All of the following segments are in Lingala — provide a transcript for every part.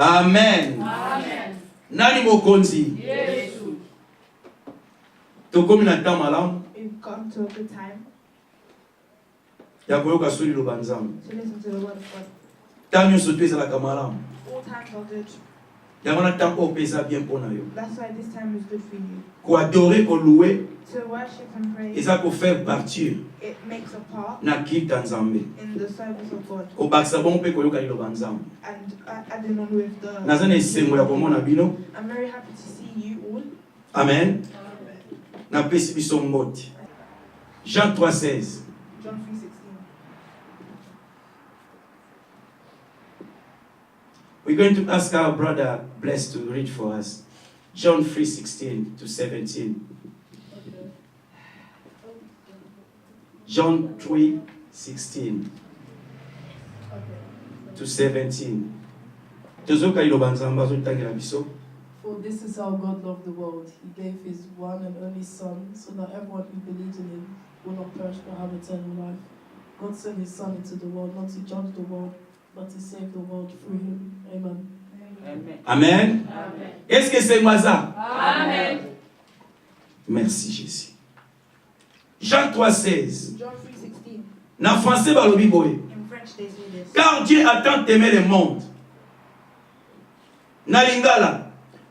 Amen. Amen. Nani mokonzi? Yesu. Tokomi na temps malamu. We've gotten to a good time Ya koyoka suri lo banzamu. to listen to the word of God. Tanyo soto ezalaka malamu. All times are good. Ya wana temps oyo pesa bien mpona yo. That's why this time is good for you. Ko adorer, ko louer, To worship and praise, eza ko faire partir it makes a part na kita nzambe. in the service of God. Ko bakisa bon pe koyoka liloba nzambe. And adding on with the... Naza na esengo ya komona bino. I'm very happy to see you all. Amen. Na pesi biso mbote. Jean 3:16. John 3:16. We're going to ask our brother Bless to read for us. John 3:16 to 17. John 3:16 to 17. Tozoka iloba nzamba azotangela biso. For this is how God loved the world. He gave his one and only Son, so that everyone who believes in him will not perish but have eternal life. God sent his Son into the world, not to judge the world, but to save the world through him. Amen. Amen. Amen. Amen. Est-ce que c'est moi ça? Amen. Merci Jésus. Jean 3:16. John 3:16. Na français balobi boye. In French they say this. Car Dieu a tant aimé le monde. Na lingala.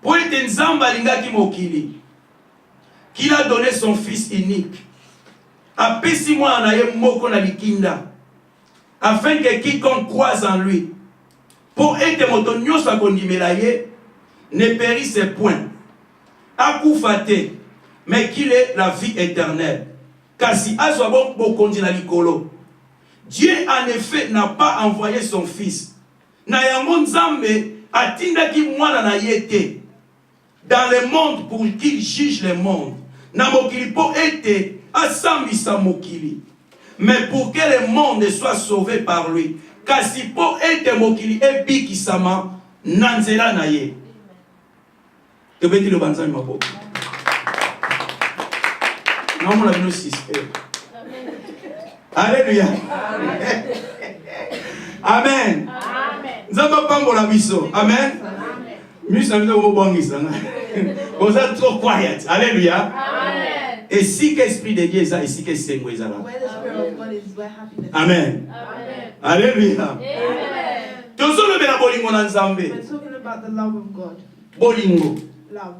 Pour ete nzamba lingaki mokili. Qu'il a donné son fils unique. Apesi mwana na ye moko na likinda. Afin que quiconque croise en lui. Pour ete moto nyonso akondimela ye ne périsse point. Akufa te. Mais qu'il ait la vie éternelle. Kasi azwa bon bokondi na likolo. Dieu en effet n'a pas envoyé son fils. Na yango nzambe atindaki mwana na yete dans le monde pour qu'il juge le monde. Na mokili po ete asambisa mokili. Mais pour que le monde soit sauvé par lui. Kasi po ete mokili ebikisama na nzela na ye. Tebeti le banzami maboko. Non, mon avis, Alléluia. Amen. Nzamba pambola biso. Amen. Mieux ça veut dire vous êtes trop quiet. Alléluia. Amen. Et si qu'esprit de Dieu est là, et si que c'est moi là. Where the Spirit of God is, where happiness is. Amen. Amen. Alléluia. Amen. Tozolo bela bolingo na Nzambe. We're talking about the love of God. Bolingo. Love.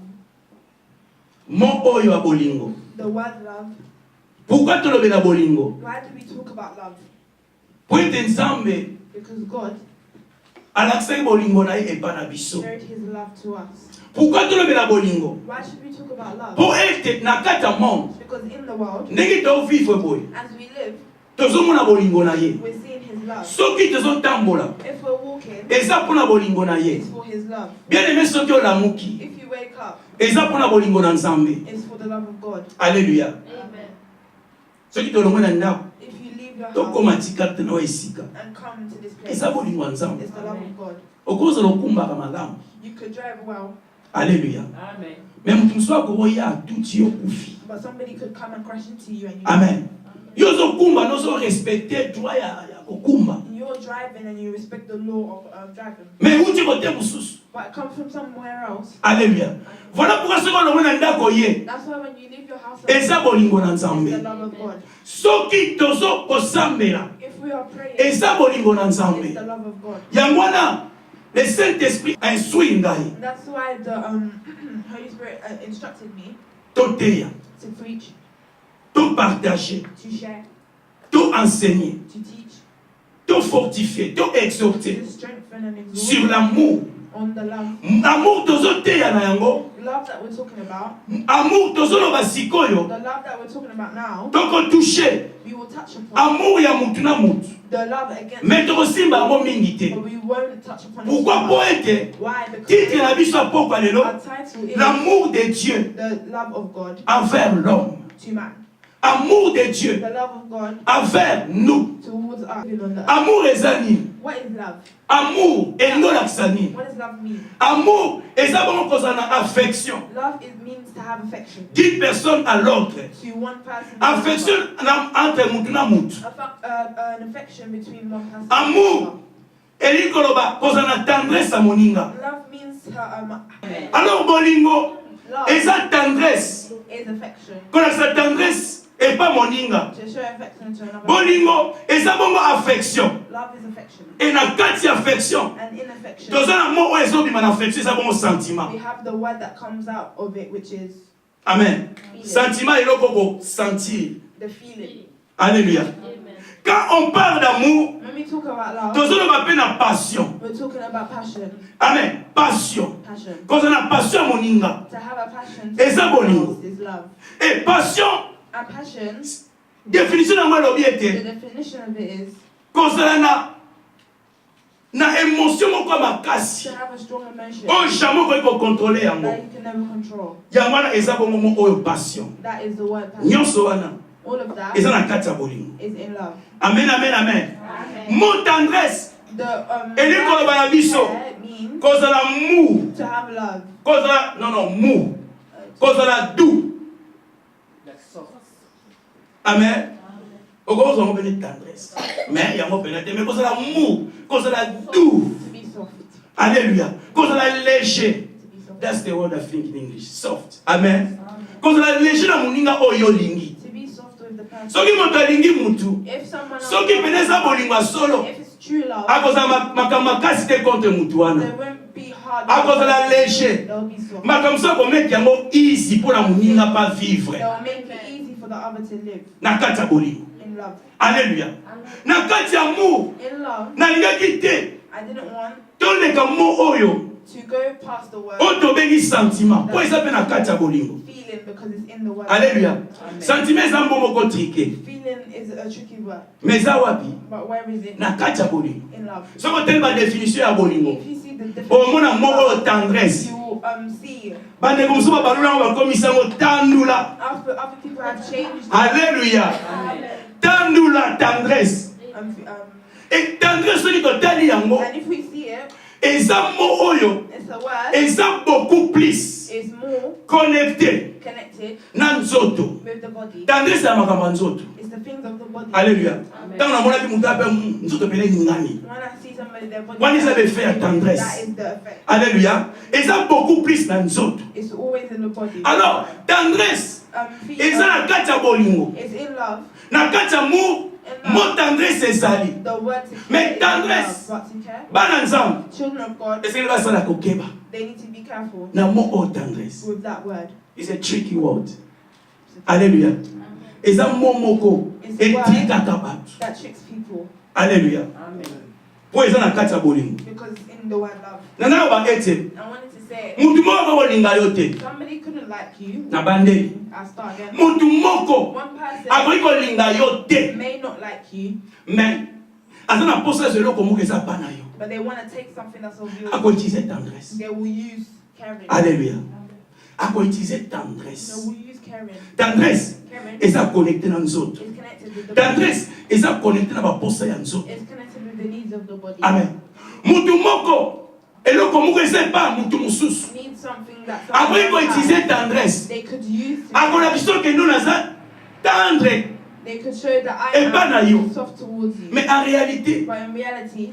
Mon oyo a bolingo. The word love. Pourquoi tolobela bolingo? Why do we talk about love? Pour ete Nzambe Because God alakisaki bolingo na ye epa na biso. showed his love to us. Pourquoi tolobela bolingo? Why should we talk about love? Pour ete na kati ya monde Because in the world, ndenge tovivre boye as we live, tozomona bolingo na ye. we're seeing his love. Soki tozotambola If we're walking, eza mpona bolingo na ye. it's for his love. Bien aimé, soki olamuki If you wake up, eza mpona bolingo na Nzambe. it's for the love of God. Alléluia. Amen. Soki tolongwe na ndako If you leave your house tokoma tika te na esika and come to this place, eza bolingo ya Nzambe. it's the love of God. Okozala okumbaka malamu. You could drive well, Alléluia. Amen. Mais mutu mosusu akoya atuti yo kufi. but somebody could come and crash into you and you. Amen. Yo ozokumba nozo respecter droit ya kokumba. You're driving and you respect the law of driving, Mais uti kote mosusu. but it comes from somewhere else. Alléluia. Voilà pourquoi soki olongwe na ndako ye That's why when you leave your house, eza bolingo na it's the Nzambe. love of God. Soki tozo kosambela If we are praying, eza bolingo na it's Nzambe. the love of God. Yango wana le Saint-Esprit instruit ngai That's why the Holy Spirit instructed me toteya, to preach, to partager, to share, to enseigner, to teach, to fortifier, to exhorter to strengthen and exhort sur l'amour. on the love. Amour tozoteya na yango. Love that we're talking about, Amour tozoloba sikoyo the love that we're talking about now, toko toucher we will touch upon amour ya mutu na mutu. the love against, Mais tokosimba yango mingi te. but we won't touch upon it. Pourquoi po ete Why? titre Because na biso apokwa lelo our title is l'amour de Dieu the love of God envers l'homme. to man, Amour de Dieu the love of God envers nous. towards us. On the earth. Amour eza nini? What is love? Amour endolakisa nini? What does love mean? Amour eza bongo kozala na affection Love means to have affection d'une personne à l'autre. to one person. Affection entre mutu na mutu. An affection between one person. Amour elingi koloba kozala na tendresse à moninga. Love means Alors bolingo love eza tendresse. is affection. Quand sa tendresse et pas moninga. To show affection to another. Bolingo eza bongo affection. Love is affection. Et na kati affection. And in affection, Tozana mo o ezobima na affection eza bongo sentiment. we have the word that comes out of it, which is Amen. Sentiment eloko ko sentir. the feeling. Alléluia. Amen. Quand on parle d'amour, When we talk about love, tozana ba pe na passion. we're talking about passion. Amen. Passion. Passion. Quand on a passion à moninga. To have a passion Et ça, bolingo. is love. Et passion, And passion, définition na ngalo the biete. definition of it is Kozala na émotion moko makasi. to have a strong emotion On jamais ko contrôler yango. that you can never control. Yango na eza bongo mo oyo passion. That is the word passion. Nyonso wana All of that eza na kati ya bolingo. is in love. Amen, amen, amen. Mo tendresse The eli koloba na biso. there means Kozala mou. to have love. Kozala non mou. Kozala doux. Amen. Okozo ngo bene tendresse. Mais yango bene te mais kozala mou, kozala doux. To be soft. Alléluia. Kozala léger. To be soft. That's the word I think in English. Soft. Amen. Kozala léger na moninga oyo lingi. To be soft with the person. Soki moto alingi mutu. If someone else, Soki peneza bolingo solo. if it's true love, Akozala makambo makasi te contre mutu wana. there won't be hard. Akozala léger. They'll be soft. Makambo so ko mettre yango easy pour la moninga pas vivre. They'll make it easy for the other to live Na kati ya bolingo. in love. Alléluia. Na kati ya amour. In love, Nalingaki te. I didn't want Toleka mo oyo. to go past the word Oyo tobengi sentiment. Po eza pe na kati ya bolingo. feeling because it's in the word. Alléluia. Amen. Sentiment eza mbo moko trike. Feeling is a tricky word, Mais eza wapi? but where is it? Na kati ya bolingo. In love. Soko teli ba définition ya bolingo. If you see the Omona difference, mo oyo tendresse. you will see Bandeko mosusu balula yango bakomisa yango tandula. after other people have changed. Alléluia. Tandula tendresse. Et tendresse soki totali yango And if we see it, eza mo oyo it's a word. eza beaucoup plus Is more connecté connected na nzoto. with the body. Tendresse ya makambo ya nzoto. It's the things of the body. Alléluia. Ntango namonaki moto ape nzoto pene ningani. When I see somebody, their body. What is the effect of tendresse? That is the effect. Alléluia. Eza beaucoup plus na nzoto. It's always in the body. Alors, tendresse eza na kati ya bolingo. It's in love. Na kati ya amour, mo tendresse ezali. The word to Mais care is in tendresse. love, but to care. Bana nzambe Children of God, esengeli basala kokeba they need to be careful na mo oyo tendresse. with that word. It's a tricky word. Alléluia. Eza mo moko etikaka bato. That tricks people Alléluia. Po eza na kati ya bolingo. because it's in the word love. Nana ba ete I wanted to say, mutu moko kolinga yo te somebody couldn't like you. na bandeli. I'll start again. Mutu moko One person akoki kolinga yo te may not like you, mais aza na posa ya eloko moko eza pa na yo. but they want to take something that's of yours. Akoutilize tendresse. They will use caring. Alléluia. Akoutilize They tendresse. will use caring. Tendresse Caring eza connecté na nzoto. is connected with the body. Tendresse eza connecté na baposa ya nzoto. It's connected with the needs of the body. Amen. Mutu moko eloko moko eza pa mutu mosusu. Need something that Akoki someone koutilize has. tendresse. They could use to Akona biso ke ndo naza tendre. they could show that Et pas na I yo. am soft towards you. Mais en réalité, But in reality,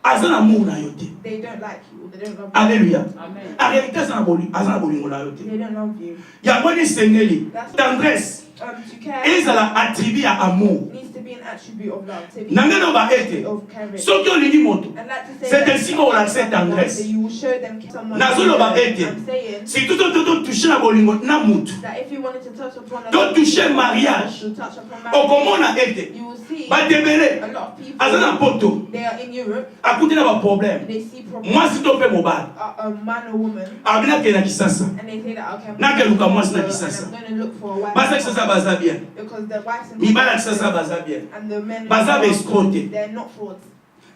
aza na amour na yo te. they don't like you. They don't love you. Alléluia. Amen. En réalité, aza na bolingo na yo te. They don't love you. Yango ni sengeli. Tendresse To care ezala attribut ya amour. needs to be an attribute of love. To be Nanga no ba ete. of caring. Soki olingi moto, I'd like to say c'est that ainsi qu'on l'accès tendresse. you will show them someone. Nazoloba ete. I'm saying Si tout touche na bolingo na mutu. that if you wanted to touch upon a To toucher mariage. to touch upon marriage, Okomona ete. you will see Batebele. a lot of people. Aza na poto. They are in Europe. Akuti na ba problème. They see problems. Mwasi to pe mobile. A man or woman, Abina ke na kisasa. and they say that okay, Na ke luka mwasi na and kisasa. I'm going to look for a wife. Basa kisasa baza bien. Because the wives and Mibala kisasa baza bien. and the men Baza be escroqué. they're not frauds.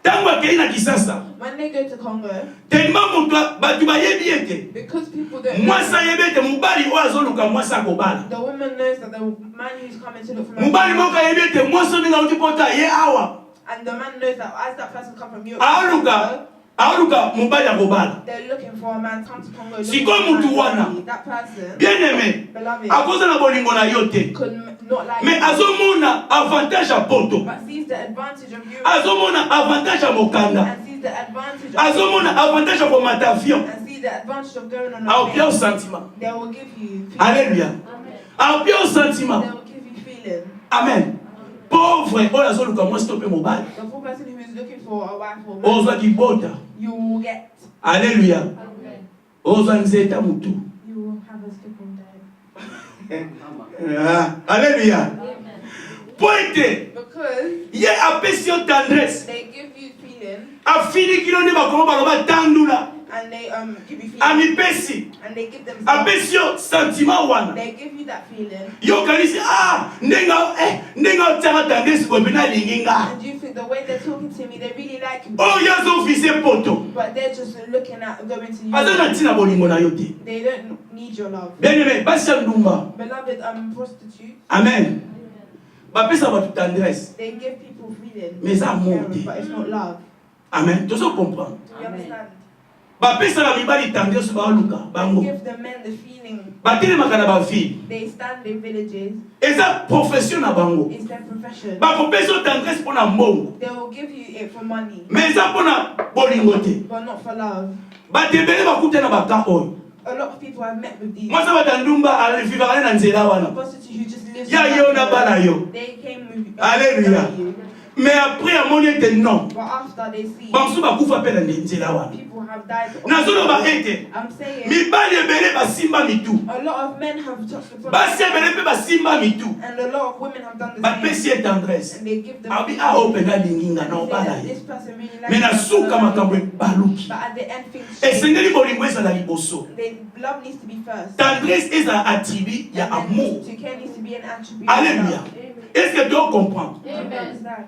Tango akei na kisasa. When they go to Congo, Tellement mutu batu bayebi ete. because people don't Mwasi ayebi ete mobali oyo azoluka mwasi akobala. the woman knows that the man who's coming to look for Mobali moko ayebi ete mwasi oyo ninga utipota ye awa. and the man knows that as that person come from Europe, Aoluka mobali akobala. they're looking for a man come to Congo. Sikoyo mutu wana. That person, Bien aimé. beloved, Akoza na bolingo na yo te. could not like Mais you, azomona avantage à poto. but sees the advantage of you Azomona avantage à mokanda. and sees the advantage of Azomona avantage à komata avion. and sees the advantage of going on A a bien au plane. sentiment. They will give you feeling. Alléluia. A bien au sentiment. They will give you feeling. Amen. Pauvre, oyo azoluka mwasi to pe mobali. The poor person who is looking for a wife or man, Ozwa kibota. you will get. Alléluia. Ozwa nzeta mutu. You will have a stick on there. Ah, Alléluia. Pointe. Because Ye apesi yo tendresse. they give you feeling Afini kilo nde bakoma baloba tandula. and they give you feeling Amipesi. and they give them Apesi yo sentiment wana. they give you that feeling Yo kanisi ndenga otanga tendresse ko bina linginga. and you think the way they're talking to me they really like you, Oh yazo officier poto. but they're just looking at going to you. Azana tina bolingo na yo te. They don't need your love. Bien-aimé, basi ya ndumba. Beloved, prostitutes, Amen. Bapesa batu tendresse. they give people feeling, Mais ça monte. but it's not love. Amen. Tu dois comprendre. You understand? Bapesa la mibali tendresse ba luka They bango. give the men the feeling. Batele makana ba fille. They stand in villages. Eza profession na bango. It's their profession. Ba kopesa tendresse pona mbongo. They will give you it for money, Mais eza pona bolingo te. but not for love. Batebele bakuta na baka oyo. A lot of people have met with these Mwasa batandumba alifika na nzela wana. prostitutes who just live. Ya yo na bana yo. They came with Alléluia. you, Mais après amoni ete non. but after they see Bamsu bakufa pe na nzela wana. people have died. Nazolo ba ete. I'm saying Mibali ebele basimba mitu. a lot of men have touched the Basi prostitute, ebele pe basimba mitu. and a lot of women have done the same. Bapesi ye tendresse. And they give them. Abi a opena linginga na They say obala that ye. this person really likes Mais na you, suka makambo baluki. but at the end things change. Esengeli bolingo ezala liboso. Love needs to be first. Tendresse ezala attribut ya And then amour. to care needs to be an attribute. of Alléluia. love. Est-ce que tu comprends? Do you understand?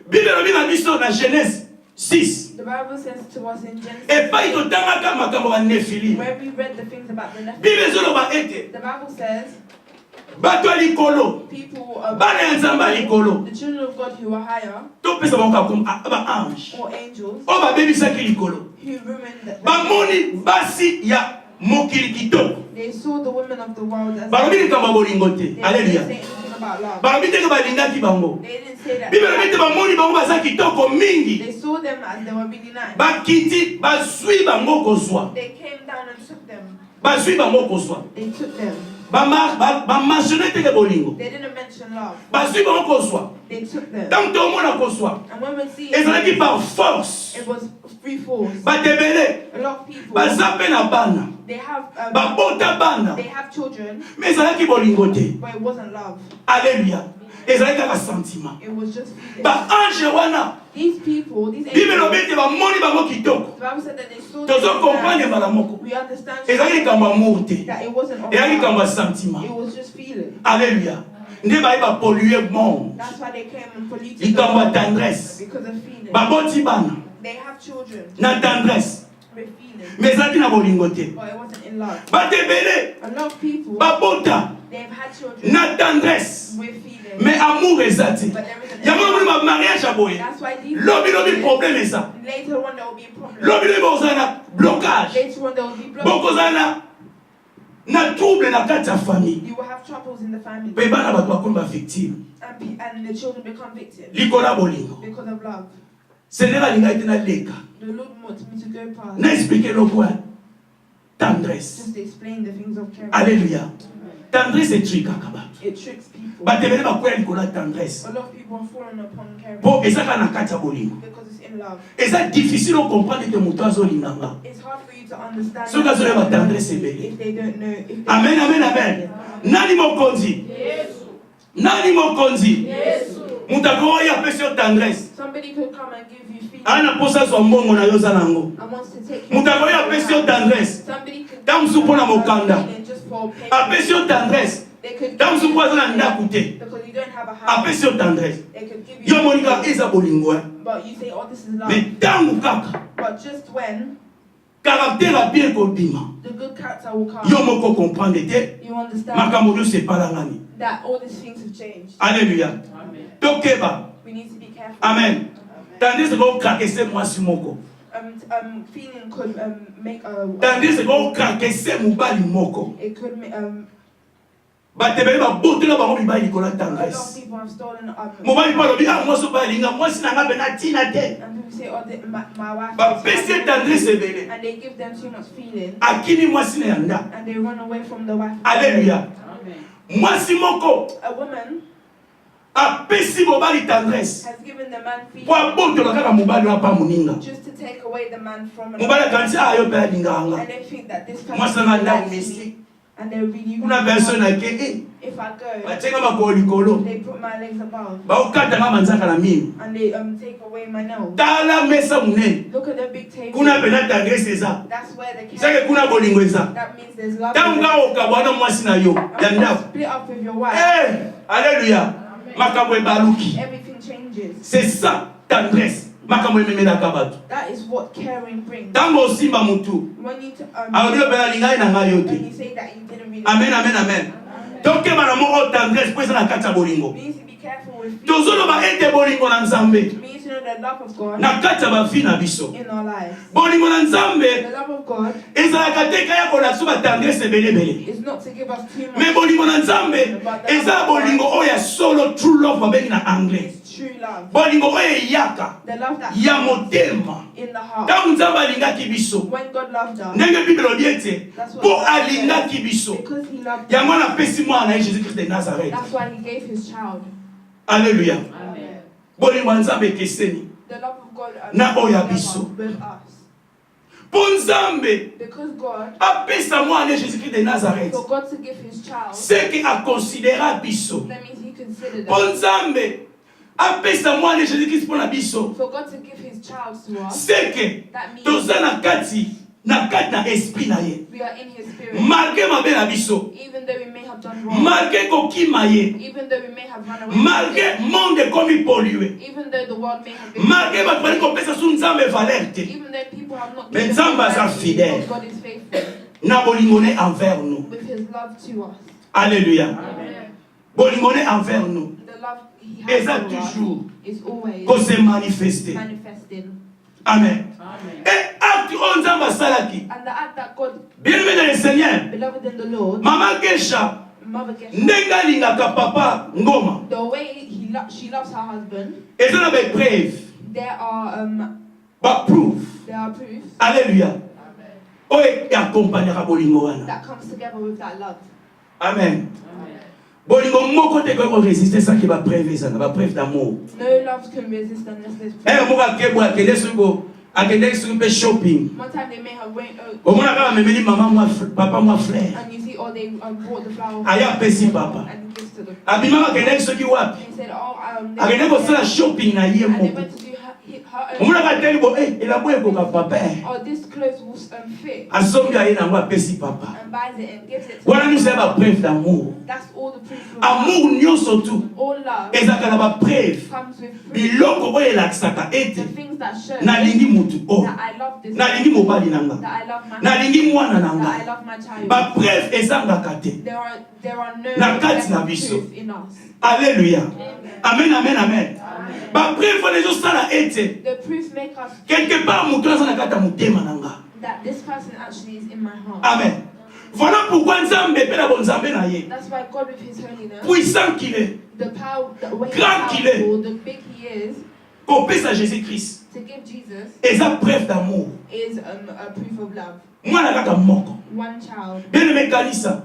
Bible elobi na biso na Genèse 6. The Bible says to us in Genesis, Epai totangaka makambo ya Nephilim. where we read the things about the Nephilim, Bible ezoloba ete the Bible says bato ya likolo, people, bana ya nzambe ya likolo, the children of God who are higher, topesa bango ba ange or angels, oyo babebisaki likolo, who ruined the bamoni basi ya mokili kitoko, they saw the women of the world as balobi likambo ya bolingo te. they didn't Alléluia. say anything about love. Balobi teke balingaki bango. They didn't say that. Bible elobi te bamoni bango baza kitoko mingi, They saw them as they were really nice. bakiti bazwi bango kozwa, They came down and took them. bazwi bango kozwa, They took them. bamentione teke bolingo, They didn't mention love. bazwi bango kozwa. They took them. Tango tomona kozwa, And when we see ezalaki it, par force. it was free force. Bato ebele A lot of people, baza mpe na bana, they have babota bana, they have children, mais ezalaki bolingo te. but it wasn't love. Alléluia. Ezalaki kaka sentiment. It was just feeling. Baange wana, These people, these Bible angels, elobi ete bamoni bango kitoko. the Bible said that they saw Tozo them comprendre as mbala moko. we understand Ezalaki likambo ya amour te. that it wasn't of Ezalaki likambo ya love. sentiment. It was just feeling. Alléluia. Nde baye bapolue monde. That's why they came and polluted the Likambo ya world, tendresse. because of feeling. Baboti bana They have children na tendresse. with feeling, Mais ezalaki na bolingo te. but it wasn't in love. Bato ebele A lot of people, babota they've had children na tendresse. with feeling, Mais amour eza te. but there isn't Yango any moni love. ba mariage ya boye. That's why these Lobi problème eza. later on there will be a problem. Lobi bozala na blocage. Later on there will be blood. Bokozala na trouble na kati ya famille. You will have troubles in the family, Pe bana bato bakoni ba victime. and the children become victims Likola bolingo. because of love. Seigneur alinga ete na leka. The Lord wants me to go past, Na expliquer le quoi? Tendresse. just to explain the things of charity. Alléluia. Tendresse etrikaka bato. It tricks people. Bato ebele bakwea likolo ya tendresse. A lot of people have fallen upon charity Po ezaka na kati ya bolingo. because it's in love. Eza difficile de comprendre ete moto azolinganga. It's hard for you to understand Soki azoyeba tendresse ebele. if they don't know. If they Amen, amen, amen. Nani mokonzi? Nani mokonzi? Moto akoya apesi yo tendresse. Somebody could come and give you feedback Ana posa zwa mbongo na yo za nango. and wants to take Moto akoya apesi yo tendresse. Somebody could Tangu come supo na and mokanda. feed just for payment. Apesi yo tendresse. They could Tangu give you supo aza na ndaku te. because you don't have a house. Apesi yo tendresse. They could give you Yo monika eza bolingo. but you say, oh, this is love. Mais tangu kaka But just when caractère a bien kobima. the good character will come, Yo moko comprendre te. you understand Makambo yo sepalangani. that all these things have changed. Alléluia. Tokeba. We need to be careful. Amen. Tandis ko kakese mwasi moko. Feeling could make a. Tandis ko kakese mubali moko. It could batebele babotela bango mibali likola A lot of tendresse. people have stolen Mobali pa lobi ah mwasi balinga mwasi nanga be na tina te. and people say, oh, my wife Bapesi is tendresse ebele. and they give them too much feeling Akini mwasi na yanda. and they run away from the wife. Alléluia. Mwasi moko A woman apesi mobali tendresse. has given the man feeling Po abotola kaka mobali wa pa moninga. just to take away the man from Mobali akanisi ah yo pe alinga anga. and they think that this Mwasi person nanga likes mystique. me and they really Kuna personne ake if I go batenga makolo likolo. they put my legs above Baokata nga manzaka na mimi. and they take away my nails. Tala mesa munene. Look at the big table. Kuna pena tendresse eza. That's where the Sake kuna bolingo eza. that means there's love. Tanga okabwana mwasi na yo. And Ya when you ndafu. split up with your wife, Alléluia. Makambo ebaluki. everything changes. C'est ça, tendresse. Makambo ememelaka bato. That is what caring brings. Tango osimba mutu. When you Alobilo pena lingai na ngai yo when te. you say that you didn't really Amen, amen, amen. Donc bana moko tendresse po eza na kati ya bolingo. we need to be careful with Tozoloba ete bolingo na Nzambe. we need to know the love of God Na kati ya bafi na biso. in our lives. Bolingo na Nzambe The love of God ezalaka te kaya kolakisa ba tendresse ebelebele. is not to give us too much. Mais bolingo na Nzambe eza bolingo oyo ya solo true love babengi na anglais. It's true love. Bolingo oyo eyaka The love that ya motema. in the heart. Ntango Nzambe alingaki biso. When God loved us, Ndenge Bible elobi ete mpo alingaki biso. because He loved Yango us, anapesi mwana na ye Jésus-Christ de Nazareth. that's why He gave His child. Alléluia. Amen. Bolingo ya Nzambe ekeseni. The love of God Na oyo ya together biso. with us. Mpo Nzambe Because God, apesa mwana na ye Jésus-Christ de Nazareth. for God to give His child, Seke akonsidera biso. that means He considered Mpo us. Nzambe apesa mwana na ye Jésus-Christ mpo na biso. For God to give His child to us, Seke that means toza na kati na esprit na ye. we are in His spirit. Malgré mabe na biso. Even though we may have done wrong, Malgré kokima ye. even though we may have run away, Malgré monde ekomi pollué. even though the world may have been, Malgré bato bali kopesa su Nzambe valeur te. even though people have not Mais given Nzambe us aza value, fidèle. God is faithful Na bolingo ne envers nous. with His love to us. Alléluia. Amen. Bolingo ne envers nous. The love He has Eza for us toujours is always ko se manifester. manifested. Amen. Amen. Et acte oyo Nzambe asalaki. And the act that God, Bien-aimé dans le Seigneur. beloved in the Lord, Mama Gesha Mother Gesha, ndenge alingaka papa ngoma. the way she loves her husband, Eza na baepreuve. there are Baproof. proofs Alléluia. Oyo eaccompagnaka bolingo wana. that comes together with that love. Amen. Amen. Bolingo moko te koki koresiste saki bapreuve ezanga bapreuve d'amour. No love can resist unless there's Eh proof. moko akebwa akende soki akende soki mpe shopping. One time they may have went Omona kaka memeli mama mwa papa mwa frère. and you see, oh, they bought the flower Aya apesi papa. and gives to them. Abimaka akende soki wapi? They said, oh, Akende kosala shopping na ye and they moko. went to do her own. Omona kateli bo elabo ekoka papa. Oh, this clothes will fit Asombi aye nango apesi papa. and buys it and gives it to Wana them. nyonso ya bapreuve d'amour. That's all the proof of love. Amour nyonso tu All love ezalaka na bapreuve. comes with proof. Biloko oyo elakisaka The ete things that show nalingi mutu oyo. that I love this Nalingi mobali nanga. that I love my Nalingi mwana that I nanga. love my child. Bapreuve ezangaka te. There are no Na kati less na biso. proof in us. Alléluia. Amen. Amen, amen, amen. Bapreuve wana ezosala ete The proofs make us quelque part mutu aza na kati ya motema nanga. that this person actually is in my heart. Amen. Voilà pourquoi Nzambe mpe na bonzambe na ye. That's why God, with His holiness, Puissant qu'il est. the power, the way Grand qu'il est. powerful, the big He is, Kopesa Jésus-Christ. to give Jesus Eza preuve d'amour. is a proof of love. Mwana kaka moko. One child. Bien-aimé kanisa.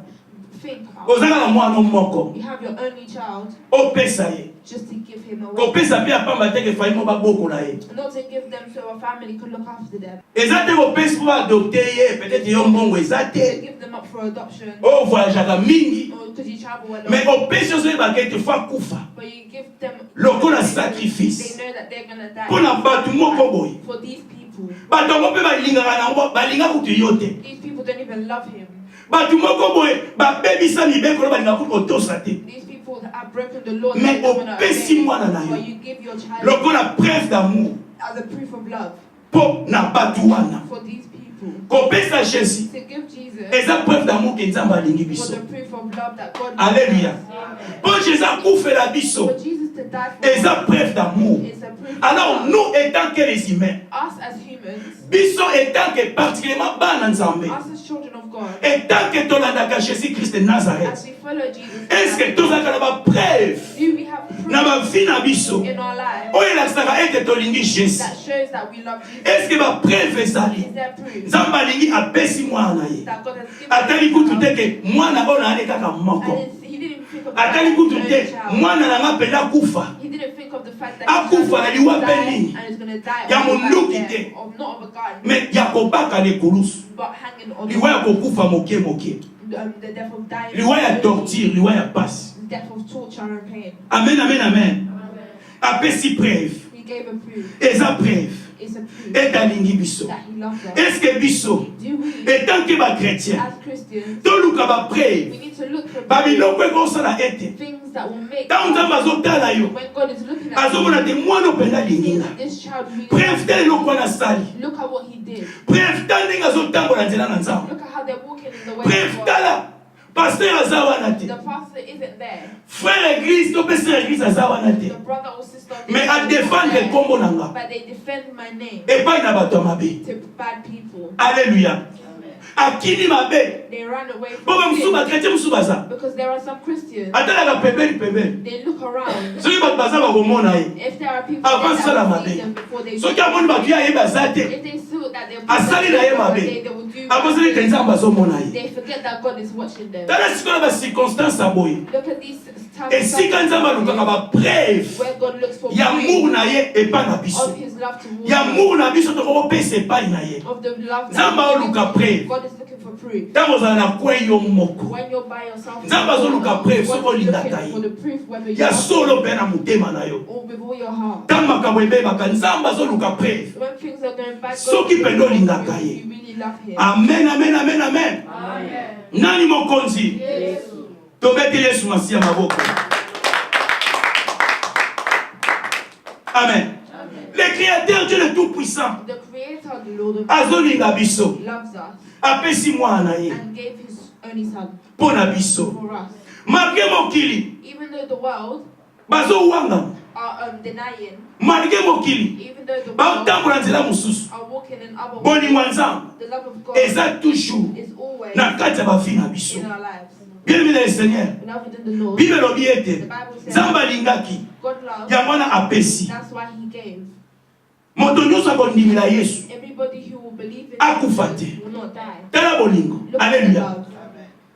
Think Ozala na mwana moko. you have your only child Opesa ye. just to give him away. Kopesa pe apamba te ke fai mo babokola ye. Not to give them so a family could look after them. Eza te kopesa po adopter ye, peut-être yo mbongo eza To te. give them up for adoption. O voyageaka mingi. Or because you travel a lot. Mais opesa ozo yebaka ete fo akufa. But you give them Lokola they sacrifice. know that they're gonna die. Mpo na bato moko boye. For these people. Bato yango mpe balingaka nango balinga kutu yo te. These people don't even love him. Bato moko boye babebisa mibeko na balingaka kutu kotosa te. These people that have broken the law. Mais they don't wanna opesi obey. mwana na But yo. you give your child Lokola preuve d'amour. as a proof of love Mpo na bato wana. for these people. Kopesa Jésus. To give Jesus Eza preuve d'amour ke Nzambe alingi for biso. the proof of love that God Alléluia. Amen. Mpo Jésus akufela biso. For Jesus to die for Eza us preuve d'amour. is a proof Alors nous étant que les humains, us as humans, biso étant que particulièrement bana nzambe, us as children of God, étant que tolandaka Jésus-Christ de Nazareth, as we follow Jesus, est-ce que tozalaka na ba preuve do we have na proof ba vie na biso in our lives oyo elakisaka ete tolingi Jésus? that shows that we love Jesus? Est-ce que ba preuve ezali? Is there proof Nzambe alingi apesi mwana na ye, that God has given atali us kutu a te child? ke mwana oyo naane kaka moko, And he didn't think of the fact atali that kutu he's te only child. mwana nanga mpena kufa He didn't think of the fact that akufa na liwa pe die nini and is going to die ya of the munduki fact te, that- of not of a gun, me ya kobaka lekulusu, but hanging on liwa ya kokufa moke moke, the death of dying, liwa ya torture, liwa ya pasi. the death of torture and pain. Amen, amen, amen. Apesi preuve, He gave a proof. eza preuve It's a proof ete alingi biso. that he loves us. Est-ce que biso Do we, etant que ba chrétien as Christians, toluka ba we preuve need to look for ba proof, biloko ekosala ete things that will make ntango nzambe azotala yo when God is looking at azomona te mwana openda you, alingi nga. this child really Preuve te eloko wana asali, look at what he did. preuve ta ndenge azotambola nzela na nzambe, Look at how they're walking in the way preuve of God. tala pasteur aza wana te, The pastor isn't there. frère église to mpe sœur église aza wana te, The brother or sister of the mais church isn't adefendre there. nkombo na nga But they defend my name epai na bato ya mabe. to bad people. Alléluia. Akini mabe They run away po from bamosusu sin bakretien mosusu baza because there are some Christians, atalaka pembeni pembeni, they look around. soki bato baza bakomona ye, If there are people Avant there cela, that ma will see belle. them before they soki amoni bato ya yeba aza te, if they see that they're asali na ye mabe, they will do aboseli te bad nzambe azomona ye. things. They forget that God is watching them. Tala sikoyo na bacirconstance ya boye, Look at these times esika nzambe alukaka bapreuve where God looks for ya amour proof na ye epai na of biso, his love towards ya us, amour na biso tokokopesa epai na ye. of the love Nzambe that aoluka preuve God is looking for proof. ntango ozala na kwe yo moko, When you're by yourself, Nzambe azoluka preuve soki God is olingaka looking ye for the proof whether you ya love solo him mpe na motema na yo. or with all your heart. Ntango makambo ebebaka nzambe azoluka preuve When things are going bad, Soki God is pendo looking for lingaka proof ye. you really love him. amen, amen, amen, amen. Amen. Nani mokonzi? Yesu. Tobeti Yesu masiya maboko. Amen. Amen. Le créateur Dieu le tout-puissant The creator, the Lord of azolinga biso, loves us apesi mwana na ye and gave his only son mpo na biso. for us. Malgré mokili Even though the world bazowanga, are denying, malgré mokili even though the world baotambola nzela mosusu, are walking in other ways, bolingo ya nzambe the love of God eza toujours is always na kati ya bavi na biso. in our lives. Bien-aimé dans le Seigneur, Beloved in the Lord, Bible elobi the ete Bible says nzambe alingaki God loves, ya mwana apesi. that's why he gave. Moto nyonso akondimila Yesu Everybody who will believe in akufa him te. will not die. Tala bolingo. Look at the Alléluia. love.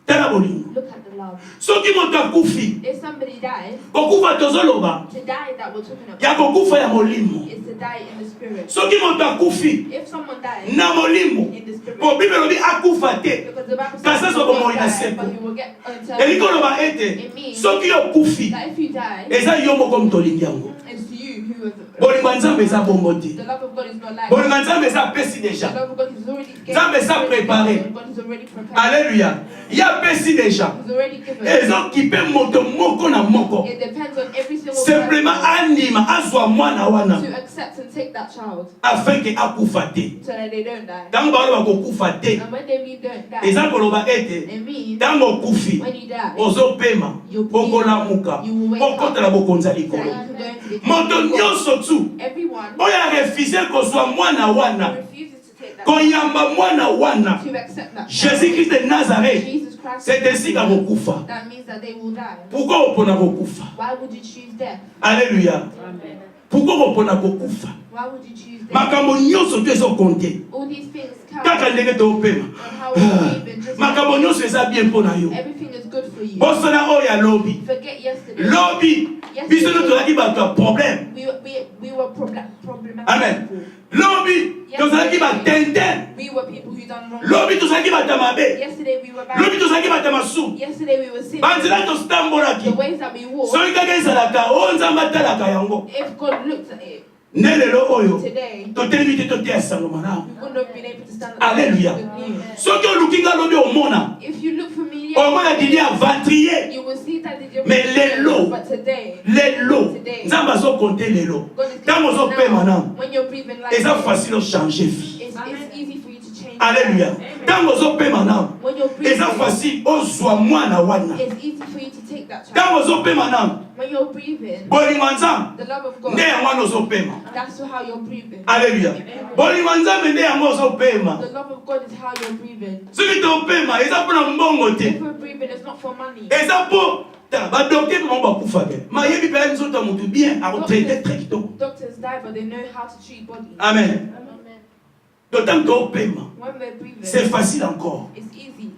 Tala bolingo. Look at the love. Soki moto akufi, If somebody dies, kokufa tozoloba to die that we're talking ya about kokufa ya molimo. is to die in the spirit. Soki moto akufi If someone dies na molimo, in the spirit, po Bible elobi akufa te. because the Bible Kasa says he so will bomoi not na die, seko. but he will get Elingi eternal oloba life. ete It means soki okufi that if you die, eza yo moko moto olingi yango. it's you who is Bolingo ya Nzambe eza bongo te. the love of God is not like Bolingo ya Nzambe eza apesi the deja. love of God is already given. Nzambe eza préparé. God is already prepared. Alléluia. Ya apesi deja. He's already given. Ezokipe moto moko na moko. It depends on every single Simplement person anima azwa mwana wana to accept and take that child afin ke akufa te. so that they don't die. Ntango baloba kokufa te, And when they mean don't die, eza koloba ete it means ntango okufi when you die, ozopema, okolamuka, okotela bokonzi ya so that likolo. you can go into the Moto kingdom of God. nyonso tu Everyone oyo arefuze kozwa mwana who wana, refuses to take that koyamba mwana wana, to accept that child, Jésus-Christ de Nazareth, Jesus Christ, c'est esika kokufa. that means that they will die. Pourquoi opona kokufa? Why would you choose death? Alléluia. Amen. Pourquoi opona kokufa? Why would you choose death? Makambo nyonso tu ezokonte All these things count kaka ndenge toopema. on how we live and just Makambo nyonso eza bien mpo na yo. everything is good for you. Bosana oyo ya lobi. Forget yesterday. Lobi, biso no tozalaki bato ya problème. We were problematic Amen. people. Lobi, tozalaki batenten. We were people who done wrong. Lobi tozalaki bato ya mabe. Yesterday we were Lobi bad. tozalaki bato ya masumu. Yesterday we were sinners. Banzela The totambolaki. ways that we walk, Soki kaka ezalaka oyo Nzambe atalaka yango. if God looked at it Nde lelo oyo today, totelemi te toteya sango malamu. we wouldn't have been able to stand up Alléluia. with you. Soki oluki nga lobi omona, If you look for me, omona dili aventrier. you will see that the Mais lelo, but today, lelo, Nzambe azokonte lelo. God is Ntango ozopema now, nanu, when you're breathing like eza this, facile ochange vie. it's easy for you to change. Alléluia. Ntango ozopema nanu, When you're breathing, eza facile ozwa mwana wana. it's easy for you to take that Quand child. vous opé maintenant, When you're breathing, bolingo nzambe, the love of God, nde yango wana ozopema. that's how you're breathing. Alléluia. Bolingo nzambe nde yango ozopema. The love of God is how you're breathing. Soki topema, eza mpona mbongo te. If we're breathing, it's not for money. Eza mpo badokter moko bakufa te. Mayebi mpe nzoto ya motu bien akotraite très kitoko. Doctors die, but they know how to treat bodies. Amen. D'autant topema, When we're breathing, c'est facile encore. it's easy.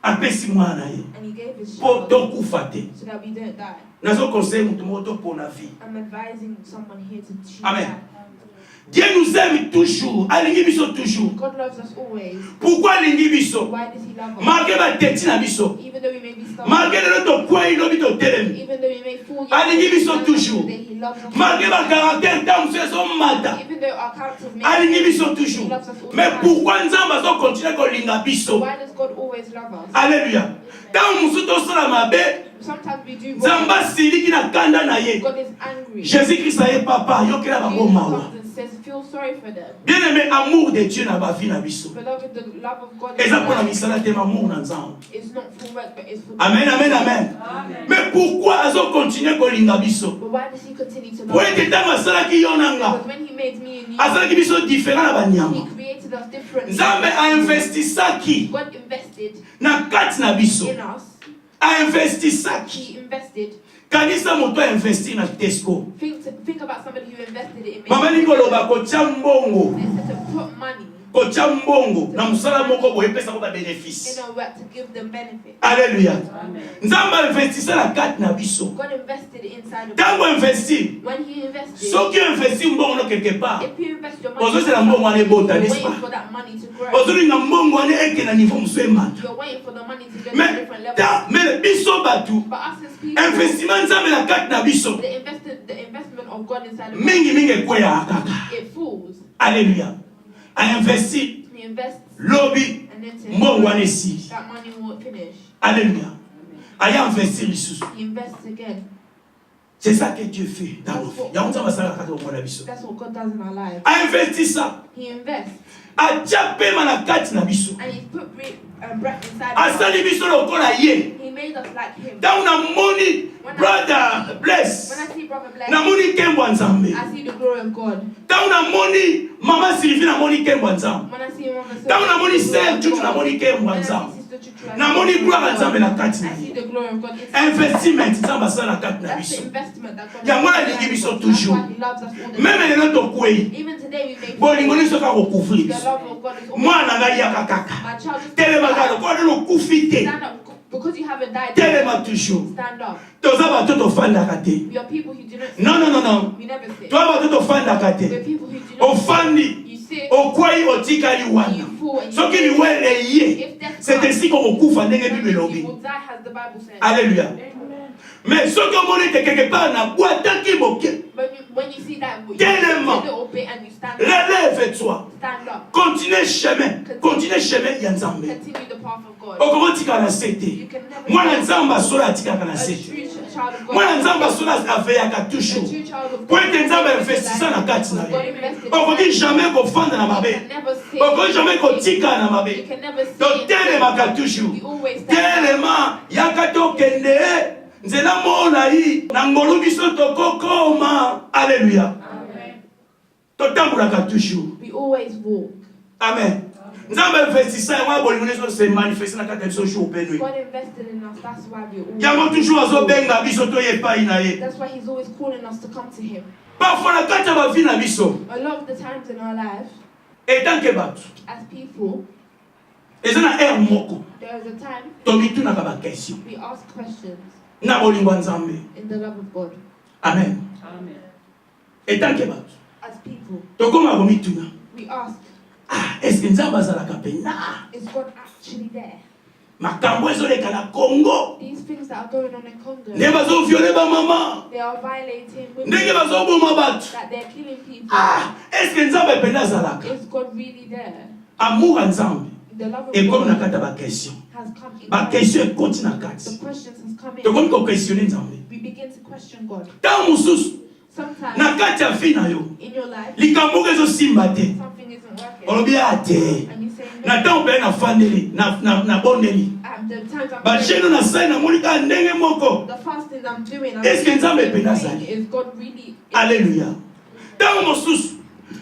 Apesi mwana ye. And He gave His Po child tokufa te. so that we don't die. Nazo conseil motu moko topona vie. I'm advising someone here to choose Amen. that. Dieu nous aime toujours. Alingi biso toujours. God loves us always. Pourquoi alingi biso? Why does He love us? Malgré bateti na biso. Even though we may be stubborn, Malgré le tokwai lobi totelemi. even though we may fall, Alingi biso toujours. He loves us. Malgré ma caractère tant nous sommes mata. Even though our characters may Alingi biso He toujours. loves us all the Mais time. pourquoi nzamba zo continuer kolinga biso? Why does God always love us? Alléluia. Tant musu tosala mabe, Sometimes we do wrong. nzamba siliki na kanda na ye. God is angry. Jésus-Christ aye papa, yokela bango Jesus mawa. comes and says, feel sorry for them. Bien-aimé, amour de Dieu na ba vie na biso. Beloved, the love of God is Eza pona love. misala te amour na nzamba. It's not for work, but it's for Amen, amen, amen. Mais pourquoi azo continuer kolinga biso? But why does He continue to Po love ete us? tango asalaki yo na nga, Because when He made me and you, asalaki biso différent na banyama. He created us different. Nzambe ainvestisaki God invested na kati na biso. in us. Ainvestisaki. He invested. Kanisa moto ainvesti na Tesco. Think about somebody who invested it in Mama me. nikoloba kotia mbongo. They said to put money Kotia mbongo na musala moko boye pesa ko ba in bénéfice. a work to give them benefit. Alléluia. Nzambe investisa na kati na biso. God invested inside of Tango us. investi, When He invested, soki investi mbongo no quelque part, if you invest your money, ozosela mbongo wana ebota, you're n'est-ce waiting pas? for that money to grow. Ozolinga mbongo wana eke na niveau mosu emata. You're waiting for the money to get to a different level. Mais biso batu, But us as people, investissement nzambe na kati na biso, the investment of God inside of us, mingi mingi ekweya kaka. it falls. Alléluia. A investi He invests lobi and then mbongo wana esili. that money won't finish. Alléluia. Aya investir lisusu. He invests again. C'est ça que Dieu fait dans nos vies. Yango nzambe asala kaka omona biso. That's what God does in our lives. A investi ça. He invests Atia pema na kati na biso. and He put breath inside of us. Asali biso lokola ye. He made us like Him. Tango na moni brother bless. When I see Brother Bless, Na moni kembo nzambe. I see the glory of God. Tango na moni mama Sylvie na moni kembo nzambe. When I see Mama Tango na moni sœur Chuchu na moni kembo when I nzambe. see Sister Chuchu, I Na see moni the gloire glory of nzambe God. na kati na I see ye. the glory of God. Investiment nzambe asala na kati na That's the biso. investment that God Yango has alingi done. biso That's toujours. why He loves us all the Même time. lelo tokwei. Even today we may Bolingo nyonso kaka kocouvrir the biso. love of God is always Mwana ngai yaka kaka. my child is Telema kaka kwa lelo kufi te. stand up because you haven't died. Telema toujours. Stand up. Toza bato tofandaka te. We are people who do not. Non, non, non, non. We never sit. Toza bato tofandaka We're te. people who do not. Ofandi. You sit. Okwai otikali wana. You fall. And Soki you liwele ye. if death C'est comes, ainsi qu'on okufa ndenge then Bible you elobi. will die, as the Bible says. Alléluia. Mais soki omoni te quelque part na bwataki moke. When you see that, you Tellement. sit a little bit and you stand up. Relève-toi. Stand up. Continue chemin. Continue chemin ya Nzambe. Continue the path of God. Okotika na sete. You can never. Mwana Nzambe asola atikaka na A sete. true child of God. Mwana Nzambe asola aveyaka A toujours. true child of Po God. ete Nzambe investisa na kati na God ye. invested. Okoki jamais kofanda na You mabe. can never sit. Okoki jamais kotika na You mabe. can never sit. Totelemaka toujours. We always stand up. Telema yaka tokende nzela molai na ngolu biso tokokoma. Alléluia. Totambolaka toujours. We always walk. Amen. Nzambe investisa yango bolingo nyonso se manifeste na kati ya biso jour pe nuit. God invested in us. That's why we always. Yango toujours azobenga biso toye epai na ye. That's why He's always calling us to come to Him. Parfois na kati ya bavi na biso A lot of the times in our life, etanke bato as people, eza na ere moko there is a time tomitunaka bakestion we ask questions na bolingo ya Nzambe. in the love of God. Amen. Amen. Etanke bato As people, tokoma komituna, we ask, eske Nzambe azalaka pena? is God actually there? Makambo ezoleka na Congo These things that are going on in Congo, nde bazoviole bamama, they are violating ndenge women, bazoboma bato. that they're killing people. Eske Nzambe pena azalaka? Is God really there? Amour ya Nzambe The love of ekomi na God kati ya bakestion. has come in. Bakestion ekoti na kati. The questions has come in. Tokomi kokestione Nzambe. We begin to question God. Ntango mosusu Sometimes na kati ya vi na yo in your life, likambo moko ezosimba te, something isn't working, olobi ate and you say Nathan pe na fandeli na bondeli. The times I'm Ba jeno na sai na monika ndenge moko. the fastings I'm doing, Est-ce que Nzambe pe na zali? is God really? Alléluia. Tango mosusu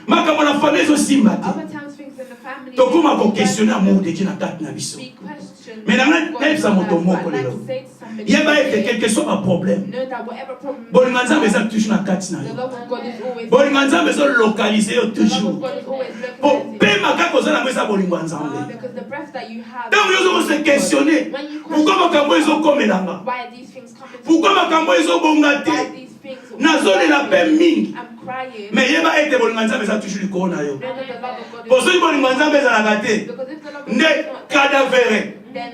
makambo na famille zo simba te. Other times things in the family. Tokoma ko questionner amour de Dieu na kati na biso. Big question. Mais na moto moko lelo. Yeba ete quel que soit ma problème. Know that whatever problem. Bolinga Nzambe eza toujours na kati na The yo. love of God is always. Bolinga Nzambe zo localiser yo The love toujours. of God is always Po localized. pema kako za na mwesa bolingo Nzambe. Because the breath that you have. Tango yo zo se questionner. When you Pourquoi makambo ezo komelanga? why are these things coming to Pourquoi me? makambo ezo bonga Why are te? these things? Nazolela pe mingi. I'm crying. Mais yeba ete bolinga Nzambe eza toujours likolo na yo. Know that the love of God is. Poso bolingo Nzambe ezalaka te. Because if the love of Nde God is not there, cadavere. then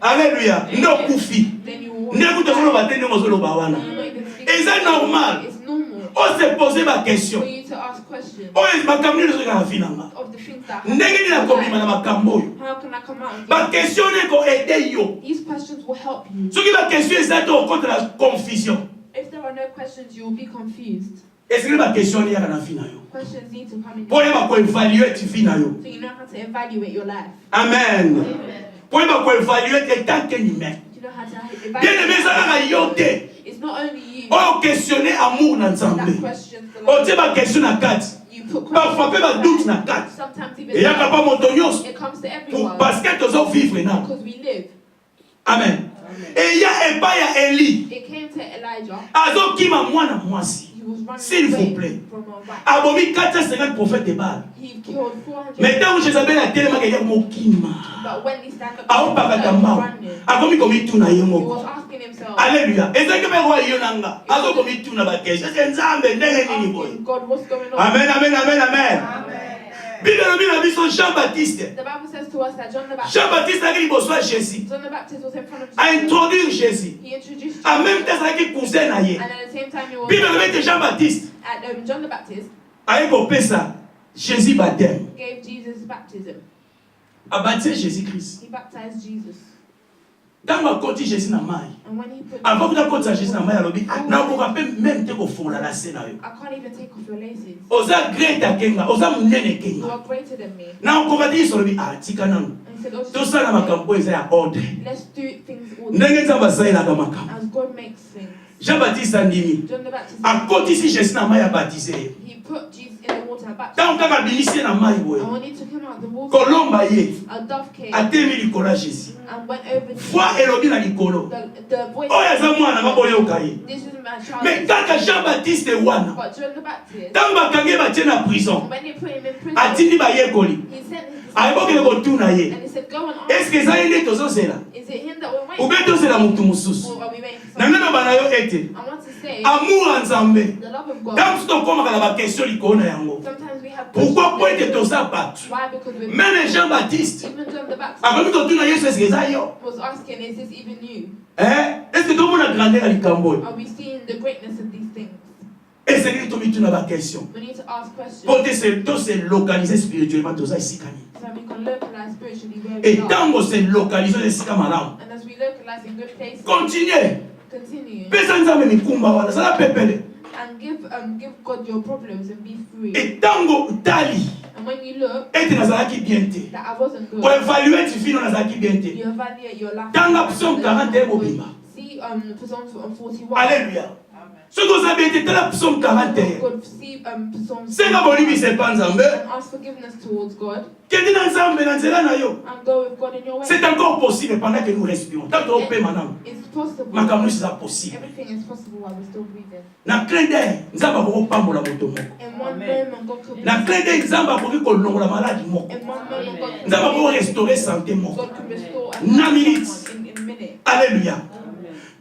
Alléluia. Ndo kufi. then you will. Nde kutozoloba te nde mozoloba wana. You not even speak. Eza normal. It's normal On se poser ma question. for you to ask questions Oyo makambo nini ezokaka na vie nanga. of the things that Ndenge nini nakobima na makambo oyo. How can I come out of Ba question ne ko aider yo. These questions will help you. Soki ba question eza te okonte na confusion. If there are no questions, you will be confused. Est-ce que ba question ne yaka na vie na yo? Questions need to come in. Po yeba ko évaluer ti vie na yo. So you know how to evaluate your life. Amen. Po yeba ko évaluer te tant que humain. You know how to Bien aimé evaluate. ezalaka yo te. It's not only you Oyo questionner amour na that Nzambe. questions the Otie Lord. ba question na kati. You put Parfois pe questions. ba doute na kati. Sometimes even Eyaka pa moto nyonso. it comes to Pour everyone parce que tozo vivre na. because we live. Amen. Et ya epai ya Eli. It came to Elijah. Azokima mwana mwasi. He was running S'il vous away plaît. from a wife. Abomi 450 prophètes de Baal. He killed 400. Mais tant que Jézabel a tellement qu'il y a mokima. But when he stand up, Aopaka he was tamba. running. Akomi komi tuna He yemo. was asking himself, Alléluia. Ezaki pe roi yonanga. Azo komi tuna ba kesho. Est-ce que Nzambe ndenge nini boy? asking God, what's going on? Amen, amen, amen, amen. Bible lobi na biso Jean-Baptiste. The Bible says to us that John the Baptist, Jean-Baptiste a liboso ya Jésus. John the Baptist was in front of A Jesus. introduire Jésus. He introduced En Jesus. même temps, azalaki cousin na ye. And at the same time, he was Bible lobi te Jean-Baptiste. at John the Baptist Aye kopesa Jésus baptême. gave Jesus baptism. A baptisé Jésus-Christ. He baptized Jesus. Tango akoti Jésus na mai. And when he put, Avant kuta kotisa Jésus na mai alobi nakoka mpe même te kofongola na se na yo. I can't even take off your laces. Oza great akenga, oza munene You kenga. are greater than me. Na okoka te yesu alobi tika nanu. And he said, oh, Tosala makambo eza ya ordre. let's do things all Ndenge Nzambe asalelaka makambo. as God makes things. Jean-Baptiste andimi. John the Baptist, Akotisi Jésus na mai abaptize ye. he put Jesus in the water and baptized. Tango kaka abimisi ye na mai boye. And when he took him out of the water, Kolomba ye. a dove came Atemi likolo ya Jésus. and went over to Foi elobi na likolo. the voice. Oyo aza mwana nga boyoka ye. This is my child. Mais kaka Jean-Baptiste wana. But John the Baptist, Tango bakangi ye batie na prison. when they put him in prison, Atindi bayekoli. he sent his Ayebokele kotuna ye. and he said, go and ask. Est-ce que eza ye nde tozozela? Is it him that we're Ou waiting bien tozela motu mosusu? for? Or are we waiting for Nanga someone? na bana yo ete. I want to say, Amour ya Nzambe. the love of God. Tango tokomaka na bakestion likolo na yango. Sometimes we have Pourquoi po ete questions. toza bato? Why? Because we're Même Jean-Baptiste. even John the Baptist Akomi kotuna Yesu est-ce que eza yo? was asking, is this even you? Hein? Est-ce que tomona grandeur ya likambo oyo? Are we seeing the greatness of these things? Esengeli tomituna bakestion. We need to ask questions Po to se localiser spirituellement toza esika nini? so that we can localize spiritually where Et we are. tango se localiser oza esika malamu. And as we localize in good places, Continuez. continue Pesa Nzambe mikumba wana, zala pepele. and give God your problems and be free. Et tango tali And when you look ete nazalaki bien te. that I wasn't good, Ko évaluer ti fino nazalaki bien te. you evaluate your life. Tanga Psaume 41 mobimba. See Psalm 41. Alléluia. Soki oza bien te tala Psaume 41. God, see Psalm Senga bolimi sepa Nzambe. and ask forgiveness towards God Kende na Nzambe na nzela na yo. and go with God in your way. C'est encore possible pendant que nous respirons. Tant que ope manam. It's possible. Makambo nyonso eza possible. Everything is possible while we're still breathing. Na clin d'œil, Nzambe akoki kopambola moto moko. In one moment, God could Na clin d'œil, Nzambe akoki kolongola maladi moko. In one moment, God Nzambe akoki restaurer santé moko. God can restore Na and minute. someone in a minute. Alléluia.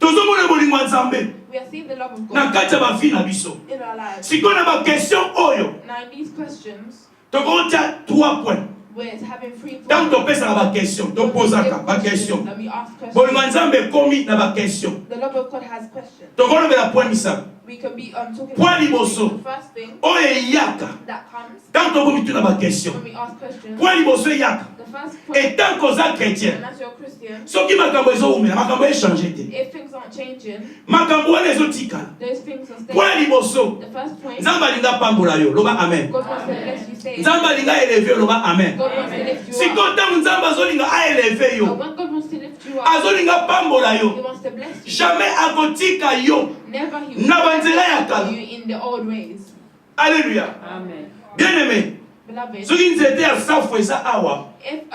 Tozomona bolingo ya Nzambe We are seeing the love of na God kati ya bavi na biso. in our lives. Sikoyo na bakestion oyo Now, in these questions, tokotia 3 points. we're having free Ntango topesaka bakestion topozaka bakestion. and we ask Bolingo ya questions. Nzambe ekomi na bakestion. The love of God has questions. Tokolobela point misato. We can be talking Point about liboso. the first thing oyo eyaka that comes tant tokomituna baquestion when we ask questions. point liboso eyaka The first point, etant koza chrétien and as you're a Christian, soki makambo ezowumela makambo echange te if things aren't changing, makambo wana ezotikala those things are point staying. liboso The first point, nzambe alinga pambola yo loba amen God wants to bless you, say it. nzambe alinga eleve yo loba amen God wants to lift you siko up. ntango nzambe azolinga aeleve But yo when God wants to lift you up, azolinga pambola He yo wants to bless you. jamais akotika yo Never He will na banzela ya follow kala you in the old ways. alléluia Amen. bien aimé Beloved, soki nzete ya safo eza awa if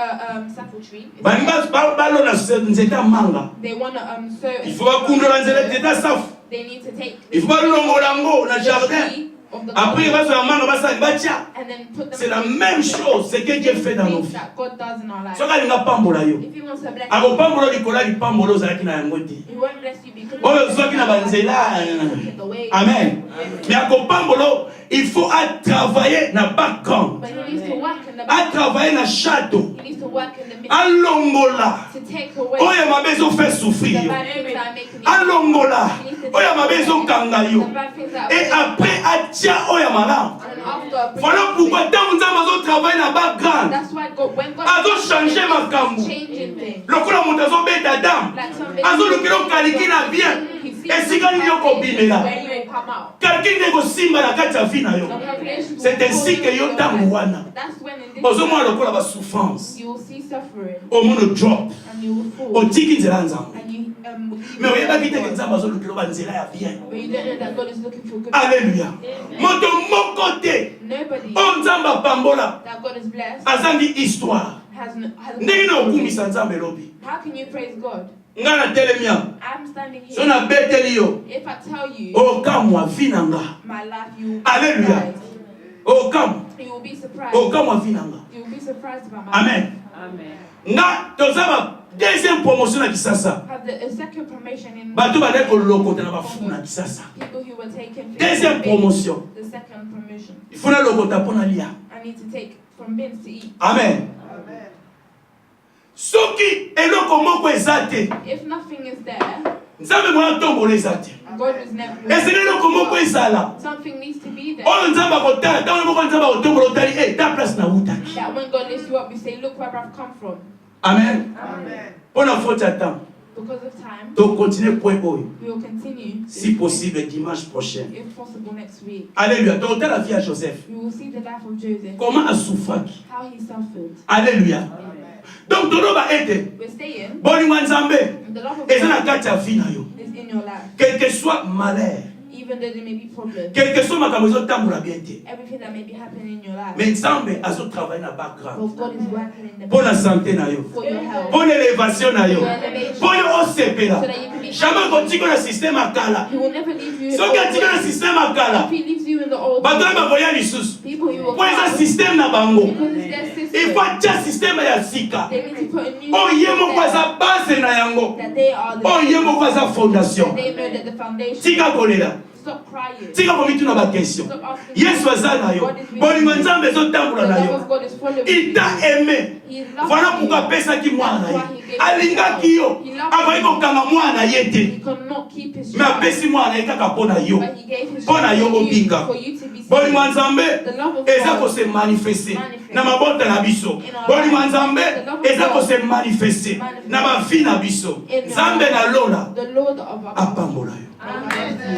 sapple tree, is balingi balona nzete ya manga they want to sow a il faut bakundola nzete ya safo they need to take il faut balongola yango na the jardin tree of the après garden bazwa manga basali batia and then put them c'est la in même chose ce que Dieu fait dans nos things vies that God does in our lives. soki alinga pambola yo If He wants to bless you, akopambola likolo ya lipambola ozalaki na yango te He won't bless you because oyo ozwaki na banzela in the way. amen mais akopambola il faut travailler na background But He needs to work in the back. travailler na château He needs to work in the midst alongola to take away oyo mabe ezofaire the souffrir yo bad things that are making you. alongola oyo mabe ezokanga The yo bad things that et are après atia oyo malamu and after voilà pourquoi ntango nzambe azotravaille na background that's why God when God azochange makambo changing things lokola moto azobeta damu like somebody azolukela okaliki na bien esika nini okobimela where you will come out. kaliki nde kosimba na kati ya vi na yo c'est ainsi que yo ntango wana That's when in this ozomona lokola basouffrance you will see suffering omona drop and you will fall otiki nzela ya nzambe and you mais oyebaki teke nzambe azolukela banzela ya bien but you don't know that God is looking for good. alleluya moto moko te Nobody oyo nzambe apambola that God is blessed azangi histoire has ndenge na okumisa nzambe elobi How can you praise God? nga natelemi awa I'm standing so here. nabeteli yo If I tell you okamwa vi na nga my life, you will be Alléluia. surprised. okamwa You will be surprised. okamwa vi na nga You will be surprised about my amen life. Amen. nga toza ba deuxième promotion na kisasa Have a second promotion in bato bazali kolokota na bafumu na kisasa people who were taken deuxième promotion the second promotion. ifuna lokota mpo na lia I need to take from bins to eat. amen soki eloko moko eza te If nothing is there, nzambe mwana tombola eza te God is never. esika eloko moko ezala Something needs to be there. oyo nzambe akotala ntango moko nzambe akotombola otali ta place nawutaki That when God lifts you up, you say, "Look where I've come from." amen mpo na faute ya temps Because of time, tokontinue point oyo we will continue. si possible dimanche prochain If possible, next week. alléluia tokotala vie ya joseph We will see the life of Joseph, comment asufraki how he suffered. alléluia donc toloba ete We're saying bolingo ya nzambe the love of eza na God kati ya vie na yo is in your life, quel que soit malheur even though there may be problems, quel que soit makambo ezotambola bien te everything that may be happening in your life. mais nzambe azotravaille na background But God is working in the mpo na santé na yo for your health, mpo na élévation na yo mpo yo osepela so that you can be. jamais kotika na systeme akala He will never leave you. In the soki old atika na ways. systeme akala If he leaves you in the old bato oyo ways, bakoya lisusu people who will mpo eza come, systeme na bango because it's their il system. faut atia systeme ya sika They need to put a new oyo ye system moko there, aza base na yango that they are the oyo ye moko aza fondation they know that the foundation. tika kolela Stop crying. tika komituna bakestion Stop asking. yesu aza na yo bolingo nzambe ezotambola The na love yo of God is following il you. t'a aimé He loves voilà you. pourquoi apesaki mwana na ye That's why he gave alingaki yo He loves akoki you. kokanga mwana na ye He te cannot keep his me child, apesi mwana na ye kaka mpo na yo but he gave his mpo na child yo for you, obinga for you to be bolingo ya saved. nzambe The love of eza God kose manifeste manifest na mabota na biso in our bolingo ya lives. nzambe The love of eza God kose manifeste manifest na bavi na biso in our nzambe lives. na lola The Lord of our apambola yo Amen.